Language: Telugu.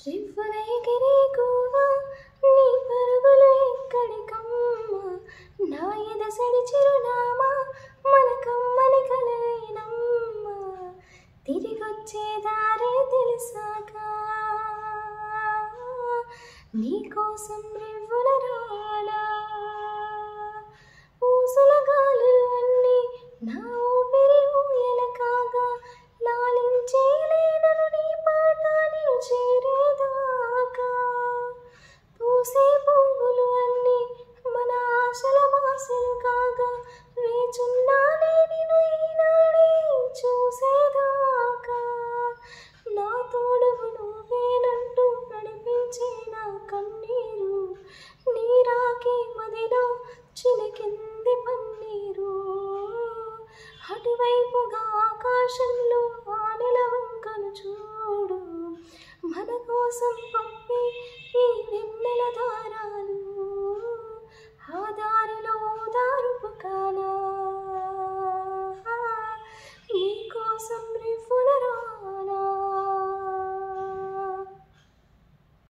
రివ్వున ఎగిరే గువ్వ నీ పరుగులు ఎక్కడికమ్మా నా ఎదసడి చిరునామా మన కమ్మని కలైనమ్మా తిరిగొచ్చే దారే తెలిసాక నీకోసం రివ్వున రానా ఊసుల గాలులు అన్నీ నా ఊపిరి ఊయల కాగా లాలించేలేనను నీ పాట నిన్ను చేరేదాకా పూసే పువ్వులు అన్నీ మన ఆశల మాసలు కాగా వేచున్నానే నిన్ను ఈనాడే చూసేదాకా నా తోడువు నువ్వేనంటూ నడిపించే నా కన్నీరు నీరాకే మదిలో చిలికింది పన్నీరు అటువైపుగా ఆకాశంలో ఆ నెల వంకను చూడు మన కోసం